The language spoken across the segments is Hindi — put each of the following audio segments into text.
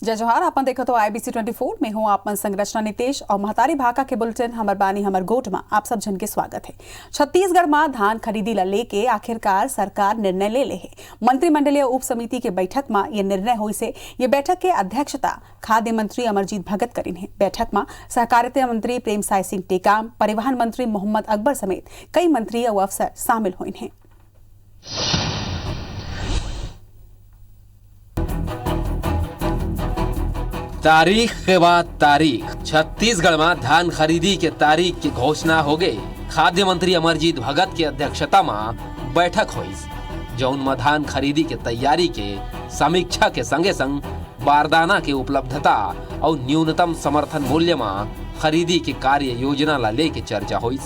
जय जोहार। अपन देखो तो IBC 24 में हूँ आपन संरचना नितेश और महतारी भाका के बुलेटिन हमर बानी हमर गोट में आप सब जन के स्वागत है। छत्तीसगढ़ में धान खरीदी ला लेके आखिरकार सरकार निर्णय ले है। मंत्रिमंडलीय उप समिति के बैठक में ये निर्णय हुई से ये बैठक के अध्यक्षता खाद्य मंत्री अमरजीत भगत करीन है। बैठक में सहकारिता मंत्री प्रेमसाय सिंह टेकाम, परिवहन मंत्री मोहम्मद अकबर समेत कई मंत्री और अफसर शामिल हुए हैं। तारीख के बाद तारीख छत्तीसगढ़ में धान खरीदी के तारीख की घोषणा हो गई। खाद्य मंत्री अमरजीत भगत की अध्यक्षता में बैठक हुई जौन में धान खरीदी के तैयारी के समीक्षा के संगे संग बारदाना के उपलब्धता और न्यूनतम समर्थन मूल्य में खरीदी की कार्य योजना ला लेके चर्चा हुई।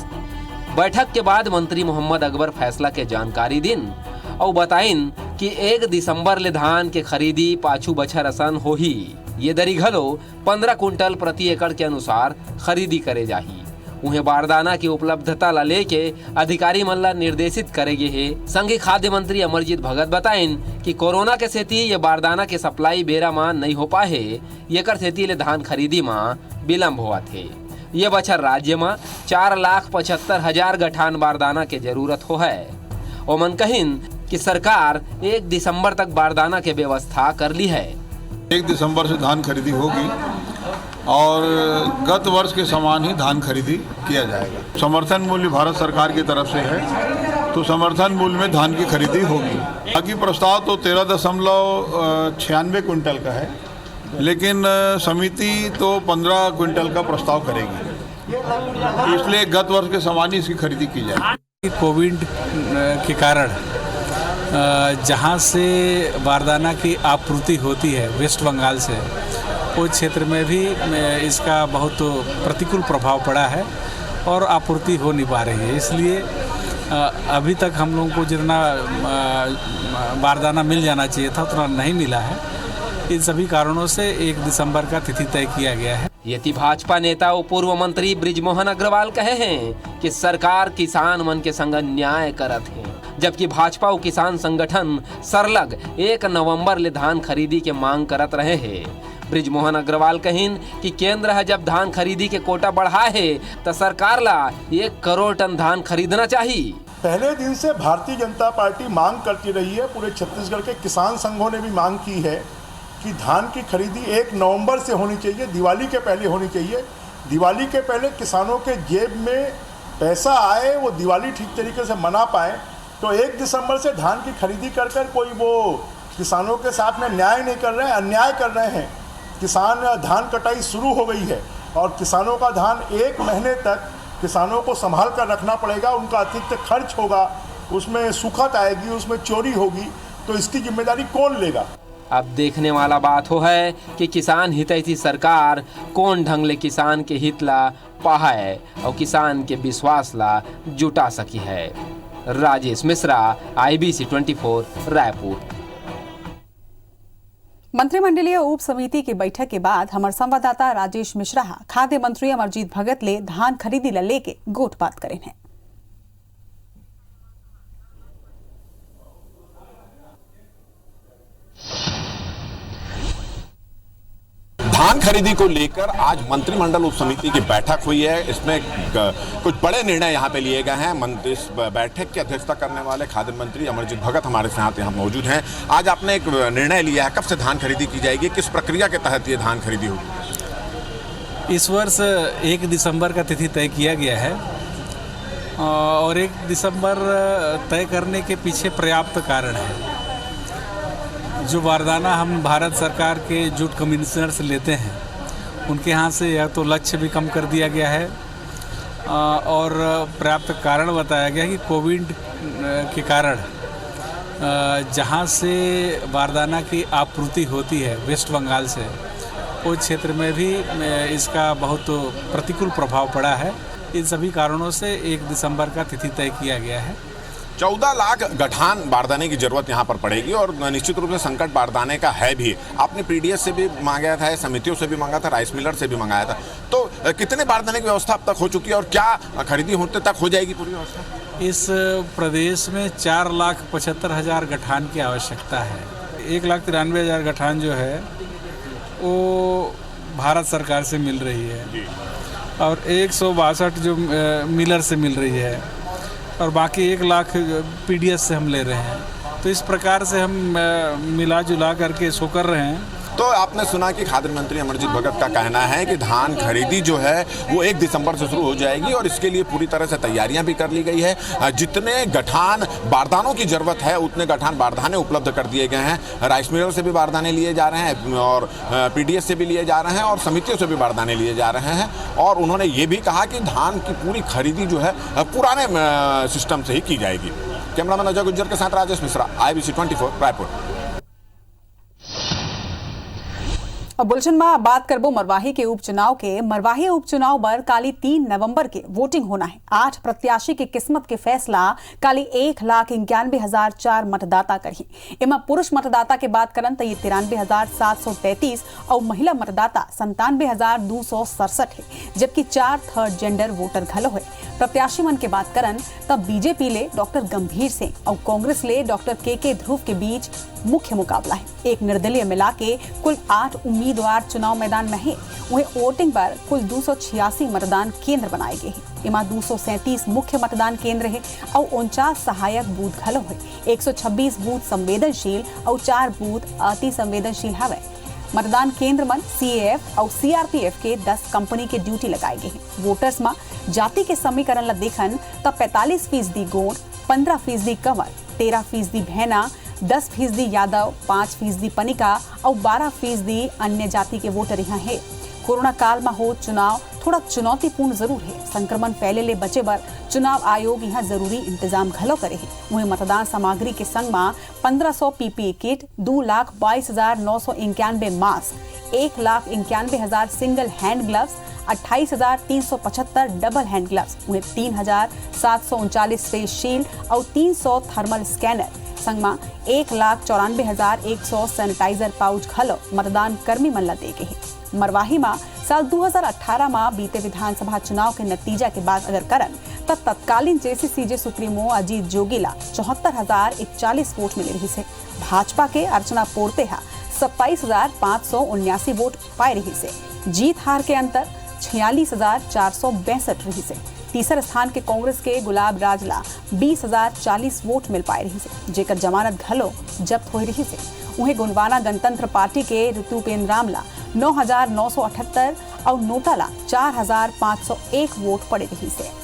बैठक के बाद मंत्री मोहम्मद अकबर फैसला के जानकारी दिन और बताइन कि 1 दिसंबर ले धान के खरीदी पाछू बछर असन होही। ये दरी घलो 15 कुंटल प्रति एकड़ के अनुसार खरीदी करे जाही। उन्हें बारदाना की उपलब्धता ला लेके अधिकारी मन ला निर्देशित करेगे है। संघी खाद्य मंत्री अमरजीत भगत बताइन कि कोरोना के सेती ये बारदाना के सप्लाई बेरा में नहीं हो पाए, येकर सेती ले धान खरीदी में विलम्ब हुआ थे। ये बछर राज्य में 4,75,000 गठान बारदाना के जरूरत हो है। ओमन कहिन कि सरकार 1 दिसंबर तक बारदाना के व्यवस्था कर ली है। 1 दिसंबर से धान खरीदी होगी और गत वर्ष के समान ही धान खरीदी किया जाएगा। समर्थन मूल्य भारत सरकार की तरफ से है तो समर्थन मूल्य में धान की खरीदी होगी। बाकी प्रस्ताव तो 13.96 कुंटल का है, लेकिन समिति तो 15 कुंटल का प्रस्ताव करेगी, इसलिए गत वर्ष के समान ही इसकी खरीदी की जाएगी। कोविड के कारण जहाँ से बारदाना की आपूर्ति होती है वेस्ट बंगाल से, उस क्षेत्र में भी इसका बहुत प्रतिकूल प्रभाव पड़ा है और आपूर्ति हो नहीं पा रही है। इसलिए अभी तक हम लोगों को जितना बारदाना मिल जाना चाहिए था उतना नहीं मिला है। इन सभी कारणों से 1 दिसंबर का तिथि तय किया गया है। यति भाजपा नेता और पूर्व मंत्री बृजमोहन अग्रवाल कहे हैं कि सरकार किसान मन के संग न्याय करत है, जबकि भाजपा और किसान संगठन सरलग 1 नवंबर ले धान खरीदी के मांग करत रहे हैं। बृजमोहन अग्रवाल कहिन कि केंद्र है जब धान खरीदी के कोटा बढ़ा है तो सरकार ला 1 करोड़ टन धान खरीदना चाहिए। पहले दिन से भारतीय जनता पार्टी मांग करती रही है, पूरे छत्तीसगढ़ के किसान संघों ने भी मांग की है कि धान की खरीदी 1 नवंबर से होनी चाहिए, दिवाली के पहले होनी चाहिए। दिवाली के पहले किसानों के जेब में पैसा आए, वो दिवाली ठीक तरीके से मना पाए। तो 1 दिसंबर से धान की खरीदी कर कोई वो किसानों के साथ में न्याय नहीं कर रहे हैं, अन्याय कर रहे हैं। किसान धान कटाई शुरू हो गई है और किसानों का धान 1 महीने तक किसानों को संभाल कर रखना पड़ेगा। उनका अतिरिक्त खर्च होगा, उसमें सुखत आएगी, उसमें चोरी होगी, तो इसकी जिम्मेदारी कौन लेगा? अब देखने वाला बात हो है कि किसान हितैषी सरकार कौन ढंग ले किसान के हित ला पाहा है और किसान के विश्वास ला जुटा सकी है। राजेश मिश्रा, IBC 24 रायपुर। मंत्रिमंडलीय उप समिति की बैठक के बाद हमारे संवाददाता राजेश मिश्रा खाद्य मंत्री अमरजीत भगत ले धान खरीदी ला लेके गोट बात करें हैं। धान खरीदी को लेकर आज मंत्रिमंडल उप समिति की बैठक हुई है। इसमें कुछ बड़े निर्णय यहाँ पे लिए गए हैं। इस बैठक की अध्यक्षता करने वाले खाद्य मंत्री अमरजीत भगत हमारे साथ यहाँ मौजूद हैं। आज आपने एक निर्णय लिया है, कब से धान खरीदी की जाएगी, किस प्रक्रिया के तहत ये धान खरीदी होगी? इस वर्ष 1 दिसंबर का तिथि तय किया गया है और 1 दिसंबर तय करने के पीछे पर्याप्त कारण है। जो बारदाना हम भारत सरकार के जूट कमिश्नर से लेते हैं, उनके यहाँ से यह तो लक्ष्य भी कम कर दिया गया है और पर्याप्त कारण बताया गया कि कोविड के कारण जहाँ से बारदाना की आपूर्ति होती है वेस्ट बंगाल से, उस क्षेत्र में भी इसका बहुत प्रतिकूल प्रभाव पड़ा है। इन सभी कारणों से 1 दिसंबर का तिथि तय किया गया है। 14 लाख गठान बारदाने की जरूरत यहाँ पर पड़ेगी और निश्चित रूप से संकट बारदाने का है भी। आपने PDS से भी मांगा था, समितियों से भी मांगा था, राइस मिलर से भी मंगाया था, तो कितने बारदाने की व्यवस्था अब तक हो चुकी है और क्या खरीदी होते तक हो जाएगी पूरी व्यवस्था? इस प्रदेश में 4,75,000 गठान की आवश्यकता है। 1,93,000 गठान जो है वो भारत सरकार से मिल रही है और 162 जो मिलर से मिल रही है और बाकी 1 लाख पीडीएस से हम ले रहे हैं। तो इस प्रकार से हम मिला जुला करके इसको कर रहे हैं। तो आपने सुना कि खाद्य मंत्री अमरजीत भगत का कहना है कि धान खरीदी जो है वो 1 दिसंबर से शुरू हो जाएगी और इसके लिए पूरी तरह से तैयारियां भी कर ली गई है। जितने गठान बारदानों की जरूरत है उतने गठान बारदाने उपलब्ध कर दिए गए हैं। राइस मिलर से भी बारदाने लिए जा रहे हैं और पीडीएस से भी लिए जा रहे हैं और समितियों से भी बारदाने लिए जा रहे हैं। और उन्होंने ये भी कहा कि धान की पूरी खरीदी जो है पुराने सिस्टम से ही की जाएगी। कैमरामैन अजय गुज्जर के साथ राजेश मिश्रा, IBC 24 रायपुर। और बुलेटिन में बात करबो मरवाही के उपचुनाव के। मरवाही उपचुनाव पर काली 3 नवंबर के वोटिंग होना है। 8 प्रत्याशी की किस्मत के फैसला काली 1,91,004 मतदाता करी। इमा पुरुष मतदाता के बात करन तो ये 93,733 और महिला मतदाता 97,267 है, जबकि 4 थर्ड जेंडर वोटर घलो है। प्रत्याशी मन के बात करन तब बीजेपी ले डॉक्टर गंभीर सिंह और कांग्रेस ले डॉक्टर के ध्रुव के बीच मुख्य मुकाबला है। एक निर्दलीय मिला के कुल 8 उम्मीदवार चुनाव मैदान में है। वहीं वोटिंग पर कुल 286 मतदान केंद्र बनाए गए हैं। इमा 237 मुख्य मतदान केंद्र है और 49 सहायक बूथ घलो है। 126 बूथ संवेदनशील और 4 बूथ अति संवेदनशील है। मतदान केंद्र में CAF और CRPF के 10 कंपनी के ड्यूटी लगाए गए हैं। वोटर्स में जाति के समीकरण ला देखन तब 45% गोंड, 15% कंवर, 13% भैना, 10% यादव, 5% पनिका और 12% अन्य जाति के वोटर यहाँ है। कोरोना काल में हो चुनाव थोड़ा चुनौतीपूर्ण जरूर है। संक्रमण फैले ले बचे बर चुनाव आयोग यहाँ जरूरी इंतजाम घलो करे है। वहीं मतदान सामग्री के संग में 1500 PPE kit, 2,22,991 mask, 1,91,000 single hand gloves, 28,375 double hand gloves, वहीं 3,739 फेस शील्ड और 300 थर्मल स्कैनर संग में 1,94,100 सैनिटाइजर पाउच घलो मतदान कर्मी मन ला दे गए है। मरवाही में साल 2018 में बीते विधानसभा चुनाव के नतीजा के बाद अगर करन तब तत्कालीन JCCJ सुप्रीमो अजीत जोगीला 74,041 वोट मिले रही से। भाजपा के अर्चना पोर्तेहा 27,579 वोट पाए रही से। जीत हार के अंतर 46,462 रही से। तीसरे स्थान के कांग्रेस के गुलाब राजला 20,040 वोट मिल पाए रही से, जेकर जमानत घलो जब्त हो रही से। वहीं गुणवाना गणतंत्र पार्टी के ऋतुपेंद्र रामला 9,978 और नोटाला 4,501 वोट पड़े रही से।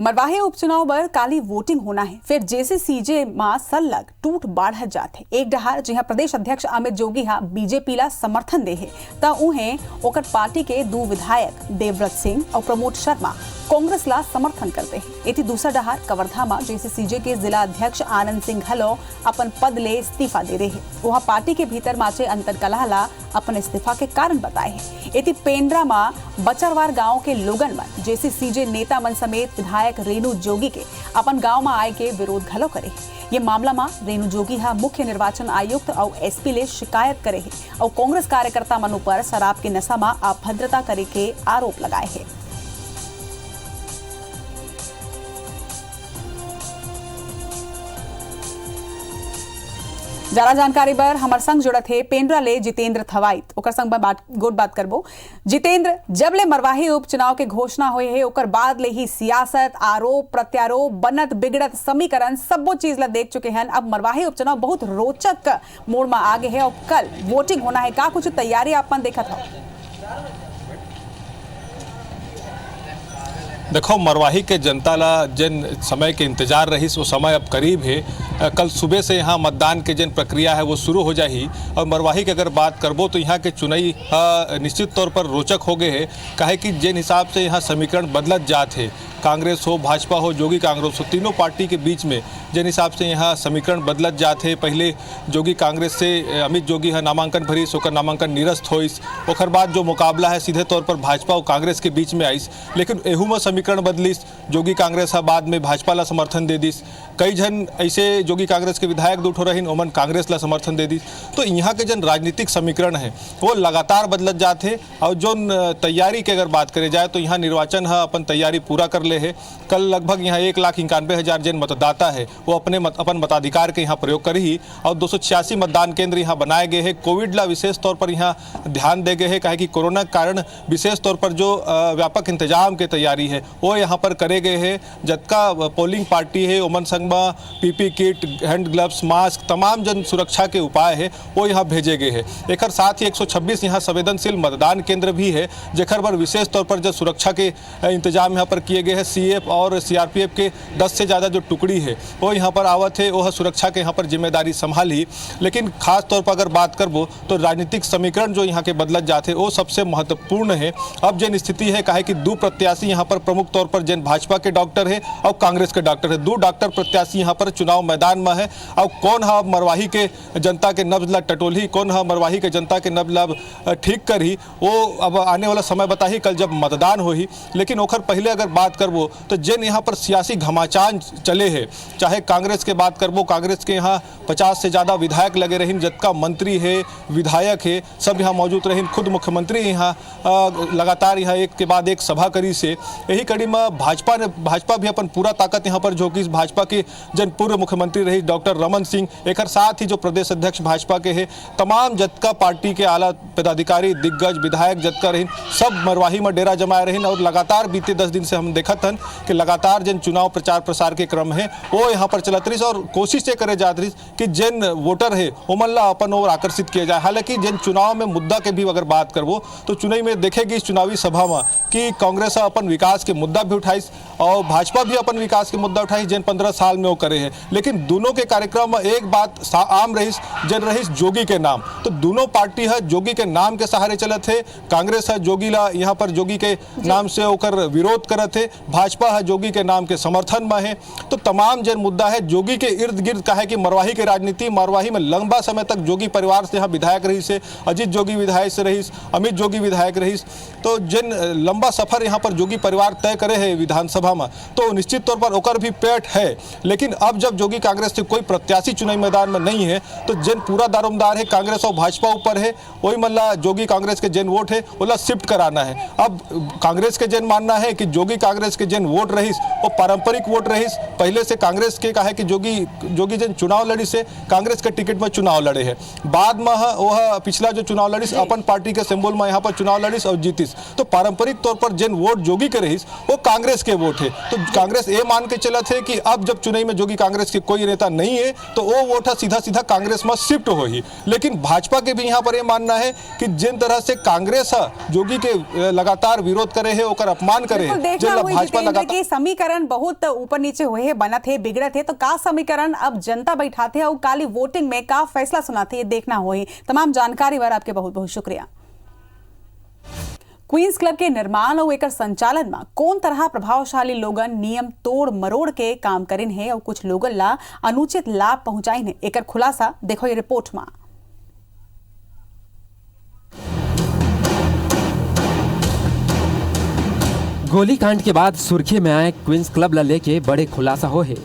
मरवाही उपचुनाव पर काली वोटिंग होना है। फिर JCCJ में सलग टूट बाढ़ जाते। एक डहार जहां प्रदेश अध्यक्ष अमित जोगी बीजेपी ला समर्थन दे है ता उन्हें ओकर पार्टी के 2 विधायक देवव्रत सिंह और प्रमोद शर्मा कांग्रेस ला समर्थन करते हैं। इति दूसरा डहार कवर्धा में JCCJ के जिला अध्यक्ष आनंद सिंह घलो अपन पद ले इस्तीफा दे रहे हैं। वहाँ पार्टी के भीतर माचे अंतर कलह ला अपन इस्तीफा के कारण बताए हैं। इति पेंड्रा में बचरवार गांव के लोगन में JCCJ नेता मन समेत विधायक रेणु जोगी के अपन गांव में आए के विरोध घलो करे। ये मामला में रेणु जोगी मुख्य निर्वाचन आयुक्त और SP ले शिकायत करे है और कांग्रेस कार्यकर्ता मन पर शराब के नशा में अभद्रता करे के आरोप लगाए है। ज्यादा जानकारी पर हमारे संग जुड़त है पेंड्रा ले जितेंद्र थवाइत। ओकर संग बात करबो। जितेंद्र, जब ले मरवाही उपचुनाव के घोषणा हुई है ओकर बाद ले ही सियासत, आरोप प्रत्यारोप, बनत बिगड़त समीकरण सबो चीज ला देख चुके हैं। अब मरवाही उपचुनाव बहुत रोचक मोड़ में आगे है और कल वोटिंग होना है। का कुछ तैयारी अपन देखा था? देखो, मरवाही के जनता ला जिन समय के इंतजार रही वो समय अब करीब है। कल सुबह से यहाँ मतदान के जिन प्रक्रिया है वो शुरू हो जाही। और मरवाही की अगर बात करबो तो यहाँ के चुनाई निश्चित तौर पर रोचक हो गए है। काहे कि जिन हिसाब से यहाँ समीकरण बदलत जात है, कांग्रेस हो, भाजपा हो, जोगी कांग्रेस हो, तीनों पार्टी के बीच में जिन हिसाब से यहाँ समीकरण बदलत जाते। पहले जोगी कांग्रेस से अमित जोगी है नामांकन भरीस, ओकर नामांकन निरस्त होइस। ओकर बाद जो मुकाबला है सीधे तौर पर भाजपा और कांग्रेस के बीच में आइस। लेकिन एहू में समीकरण बदलिस, जोगी कांग्रेस बाद में भाजपा ला समर्थन दे दिस। कई जन ऐसे जोगी कांग्रेस के विधायक दूठो रहीन ओमन कांग्रेस ला समर्थन दे दी। तो यहाँ के जन राजनीतिक समीकरण है वो लगातार बदलत जाते और जो तैयारी के अगर बात करे जाए तो यहाँ निर्वाचन है अपन तैयारी पूरा कर ले है। कल लगभग यहाँ 1,91,000 जन मतदाता है वो अपन मताधिकार के यहाँ प्रयोग करी और 286 मतदान केंद्र यहाँ बनाए गए हैं। कोविड ला विशेष तौर पर यहाँ ध्यान दे गए हैं काहे कि कोरोना के कारण विशेष तौर पर जो व्यापक इंतजाम के तैयारी है वो यहाँ पर करे गए हैं। जतका पोलिंग पार्टी है ओमन संग में PP kit, hand gloves, mask, तमाम जन सुरक्षा के उपाय है वो यहाँ भेजे गए हैं। एक साथ ही 126 यहाँ संवेदनशील मतदान केंद्र भी है जेकर पर विशेष तौर पर जो सुरक्षा के इंतजाम यहाँ पर किए गए हैं। सीएफ और सीआरपीएफ के 10 से ज़्यादा जो टुकड़ी है वो यहाँ पर आवत है, वो सुरक्षा के यहाँ पर जिम्मेदारी संभाली। लेकिन खास तौर पर अगर बात करबो तो राजनीतिक समीकरण जो यहाँ के बदलत जाते वो सबसे महत्वपूर्ण है। अब जिन स्थिति है काहे कि दो प्रत्याशी यहाँ पर प्रमुख तौर पर जिन भाजपा के डॉक्टर है और कांग्रेस के डॉक्टर है, दो डॉक्टर प्रत्याशी यहाँ पर चुनाव मैदान में है। और कौन है मरवाही के जनता के नब्ज ला टटोली, कौन है मरवाही के जनता के नब्ज ला ठीक करी, वो अब आने वाला समय बताही कल जब मतदान हो ही। लेकिन ओखर पहले अगर बात करबो तो जिन यहाँ पर सियासी घमाचान चले है, चाहे कांग्रेस के बात करबो, कांग्रेस के यहाँ 50 से ज़्यादा विधायक लगे रहीन, जतका मंत्री है विधायक है सब यहाँ मौजूद रहीन। खुद मुख्यमंत्री यहाँ लगातार यहाँ एक के बाद एक सभा करी से यही कड़ी में भाजपा भी अपन पूरा ताकत यहाँ पर झोंकी। भाजपा के जन पूर्व मुख्यमंत्री रही डॉक्टर रमन सिंह, एक साथ ही जो प्रदेश अध्यक्ष भाजपा के है, तमाम जतका पार्टी के आला पदाधिकारी दिग्गज विधायक जतका रहीन सब मरवाही में डेरा जमाए रहीन। और लगातार बीते 10 दिन से हम देखत हन कि लगातार जिन चुनाव प्रचार प्रसार के क्रम है वो यहाँ पर चलत रही और कोशिश ये करे जात रही कि जिन वोटर है ओमन ला अपन और आकर्षित किया जाए। हालांकि जिन चुनाव में मुद्दा के भी अगर बात करबो तो चुनावी में देखेगी इस चुनावी सभा में कि कांग्रेस अपन विकास के मुद्दा भी उठाइस और भाजपा भी अपन विकास के मुद्दा उठाई जिन 15 साल में वो करे है। लेकिन दोनों के कार्यक्रम में एक बात आम रहीस जन रहीस जोगी के नाम। तो दोनों पार्टी है जोगी के नाम के सहारे चलत है। कांग्रेस है जोगी ला यहाँ पर जोगी के नाम से होकर विरोध करत है, भाजपा है जोगी के नाम के समर्थन में है। तो तमाम जन मुद्दा है जोगी के इर्द गिर्द का है कि मरवाही की राजनीति, मरवाही में लंबा समय तक जोगी परिवार से यहाँ विधायक रही से, अजीत जोगी विधायक से रहीस, अमित जोगी विधायक रहीस। तो जिन लंबा सफर यहाँ पर जोगी परिवार तय करे है विधानसभा में तो निश्चित तौर पर ओकर भी पेट है। लेकिन अब जब जोगी कांग्रेस से कोई प्रत्याशी चुनावी मैदान में नहीं है तो जिन पूरा दारोमदार है कांग्रेस और भाजपा ऊपर है, वही मल्ला जोगी कांग्रेस के जिन वोट है वो शिफ्ट कराना है। अब कांग्रेस के जिन मानना है कि जोगी कांग्रेस के जिन वोट रहीस वो पारंपरिक वोट रहीस, पहले से कांग्रेस के कहा है कि जोगी जिन चुनाव लड़ी से कांग्रेस के टिकट में चुनाव लड़े है, बाद में वह पिछला जो चुनाव लड़ीस अपन पार्टी के सिंबल में यहाँ पर चुनाव लड़ीस और जीतीस। तो पारंपरिक तौर पर जिन वोट जोगी के रहीस वो कांग्रेस के वोट है। तो कांग्रेस ये मान के चलत है कि अब जब चुनाव में जोगी कांग्रेस के कोई नेता नहीं है तो वो वोट सीधा सीधा कांग्रेस में शिफ्ट हो ही। लेकिन भाजपा के भी यहाँ पर ये मानना है कि जिन तरह से कांग्रेस जोगी के लगातार विरोध करे है, ओकर अपमान करे है, भाजपा लगातार समीकरण बहुत ऊपर नीचे हुए है, बनत है, बिगड़त है। तो का समीकरण अब जनता बैठाते है और काली वोटिंग में का फैसला सुनाते है देखना हो ही। तमाम जानकारी पर आपके बहुत बहुत शुक्रिया। क्वींस क्लब के निर्माण और एकर संचालन में कौन तरह प्रभावशाली लोगन नियम तोड़ मरोड़ के काम करिन है और कुछ लोगन ला अनुचित लाभ पहुंचाइन है, एकर खुलासा देखो ये रिपोर्ट में। गोलीकांड के बाद सुर्खी में आए क्वींस क्लब ला लेके बड़े खुलासा हो है।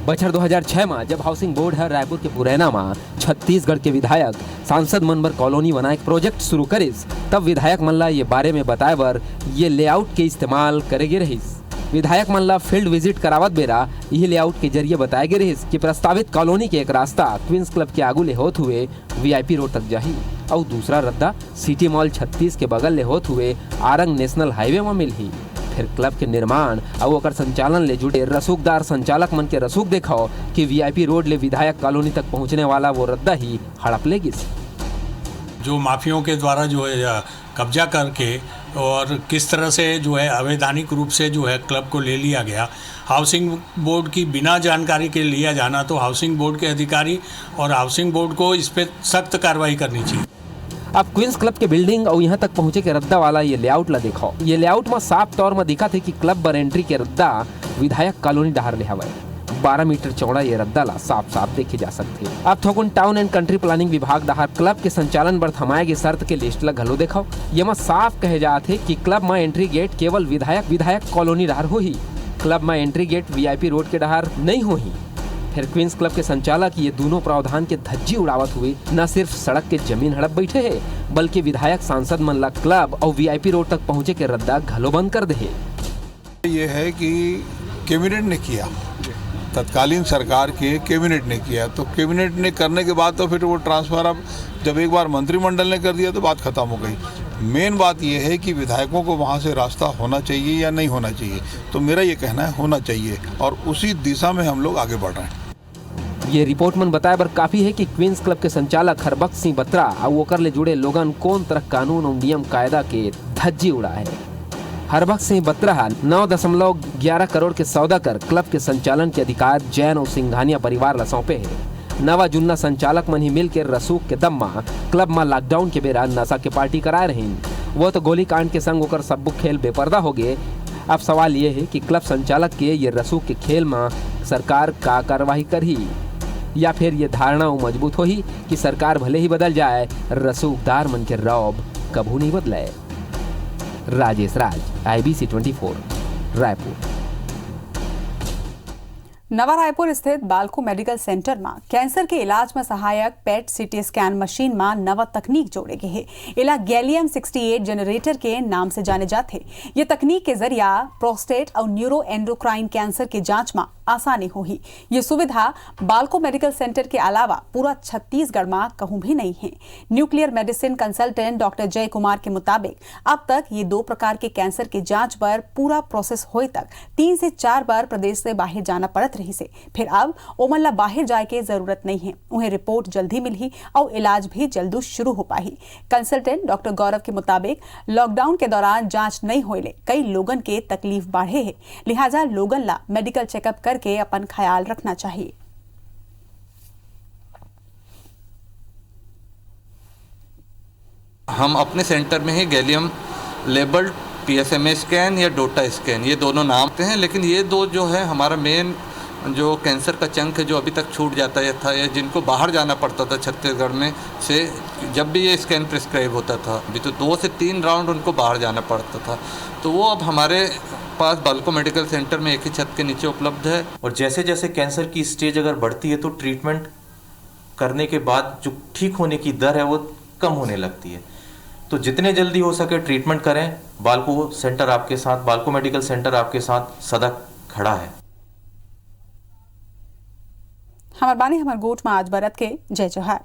बछर 2006 में जब हाउसिंग बोर्ड है रायपुर के पुरैना में छत्तीसगढ़ के विधायक सांसद मनबर कॉलोनी बनाए प्रोजेक्ट शुरू करिस, तब विधायक मन ला ये बारे में बताए बर ये लेआउट के इस्तेमाल करेगे रहिस। विधायक मन ला फील्ड विजिट करावत बेरा यह लेआउट के जरिए बताए गए रहिस कि प्रस्तावित कॉलोनी के एक रास्ता क्वींस क्लब के आगू ले होत हुए वीआईपी रोड तक जाही और दूसरा रद्दा सिटी मॉल 36 के बगल ले होत हुए आरंग नेशनल हाईवे में मिलही। फिर क्लब के निर्माण और ओकर संचालन ले जुड़े रसूखदार संचालक मन के रसूख देखाओ कि वीआईपी रोड ले विधायक कॉलोनी तक पहुंचने वाला वो रद्दा ही हड़प लेगिस। जो माफियों के द्वारा जो है कब्जा करके और किस तरह से जो है अवैधानिक रूप से जो है क्लब को ले लिया गया, हाउसिंग बोर्ड की बिना जानकारी के लिया जाना, तो हाउसिंग बोर्ड के अधिकारी और हाउसिंग बोर्ड को इस पर सख्त कार्रवाई करनी चाहिए। अब क्वींस क्लब के बिल्डिंग और यहाँ तक पहुँचे के रद्दा वाला ये लेआउट ला देखो। ये लेआउट में साफ तौर में दिखा थे कि क्लब बर एंट्री के रद्दा विधायक कॉलोनी डहार ले हवा 12 मीटर चौड़ा ये रद्दा ला साफ साफ देखे जा सकते। अब थोकुन टाउन एंड कंट्री प्लानिंग विभाग डहार क्लब के संचालन बर थमाए के शर्त के लिस्ट ला घलो देखाओ। ये में साफ कहे जाते कि क्लब में एंट्री गेट केवल विधायक कॉलोनी डहार हो ही, क्लब में एंट्री गेट वीआईपी रोड के डहार नहीं हो ही। फिर क्वींस क्लब के संचालक ये दोनों प्रावधान के धज्जी उड़ावत हुए न सिर्फ सड़क के जमीन हड़प बैठे है, बल्कि विधायक सांसद मन ला क्लब और वीआईपी रोड तक पहुँचे के रद्दा घलो बंद कर दे। ये है कि कैबिनेट ने किया, तत्कालीन सरकार के कैबिनेट ने किया, तो कैबिनेट ने करने के बाद तो फिर वो ट्रांसफर, अब जब एक बार मंत्रिमंडल ने कर दिया तो बात खत्म हो गई। मेन बात यह है कि विधायकों को वहाँ से रास्ता होना चाहिए या नहीं होना चाहिए, तो मेरा ये कहना है होना चाहिए और उसी दिशा में हम लोग आगे बढ़ रहे हैं। ये रिपोर्ट मन बताए बर काफी है कि क्वींस क्लब के संचालक हरबख्श सिंह बत्रा और ओकर ले जुड़े लोगन कौन तरह कानून और नियम कायदा के धज्जी उड़ा है। हरबख्श सिंह बत्रा 9.11 करोड़ के सौदा कर क्लब के संचालन के अधिकार जैन और सिंघानिया परिवार ला सौंपे है। नवा जुन्ना संचालक मन ही मिल के रसूख के दम मा क्लब में लॉकडाउन के बेरा नशा के पार्टी कराए रही। वो तो गोली कांड के संग होकर सबू खेल बेपर्दा हो गए। अब सवाल ये है कि क्लब संचालक के ये रसूख के खेल में सरकार का कार्रवाई करही या फिर ये धारणा मजबूत होही कि सरकार भले ही बदल जाए, रसूखदार मन के रौब कभू नहीं बदले। राजेश राज, IBC 24, रायपुर। नवा रायपुर स्थित बालको मेडिकल सेंटर में कैंसर के इलाज में सहायक पेट सीटी स्कैन मशीन में नवा तकनीक जोड़े गए है। इला गैलियम 68 जनरेटर के नाम से जाने जाते। ये तकनीक के जरिया प्रोस्टेट और न्यूरो एंडोक्राइन कैंसर की जांच में आसानी होगी। ये सुविधा बालको मेडिकल सेंटर के अलावा पूरा छत्तीसगढ़ में कहूं भी नहीं है। न्यूक्लियर मेडिसिन कंसल्टेंट डॉक्टर जय कुमार के मुताबिक अब तक ये 2 प्रकार के कैंसर की जांच पर पूरा प्रोसेस होए तक 3 से 4 बार प्रदेश से बाहर जाना पड़त रही से। फिर अब ओमन बाहर जाए के जरूरत नहीं है, उन्हें रिपोर्ट जल्दी मिली और इलाज भी जल्दी शुरू हो पाही। कंसल्टेंट डॉक्टर गौरव के मुताबिक लॉकडाउन के दौरान जांच नहीं होले कई लोगन के तकलीफ बढ़े है, लिहाजा लोगन ला मेडिकल चेकअप करके अपन ख्याल रखना चाहिए। हम अपने सेंटर में ही गैलियम लेबल्ड PSMA स्कैन या डोटा स्कैन, ये दोनों नाम हैं, लेकिन ये दो जो है हमारा मेन जो कैंसर का चंक है जो अभी तक छूट जाता है था या जिनको बाहर जाना पड़ता था छत्तीसगढ़ में से, जब भी ये स्कैन प्रिस्क्राइब होता था अभी तो 2 से 3 राउंड उनको बाहर जाना पड़ता था, तो वो अब हमारे पास बालको मेडिकल सेंटर में एक ही छत के नीचे उपलब्ध है। और जैसे जैसे कैंसर की स्टेज अगर बढ़ती है तो ट्रीटमेंट करने के बाद जो ठीक होने की दर है वो कम होने लगती है, तो जितने जल्दी हो सके ट्रीटमेंट करें। बालको सेंटर आपके साथ, बालको मेडिकल सेंटर आपके साथ सदा खड़ा है। हमार बानी हमार गोट में आज बरत के जय जोहार।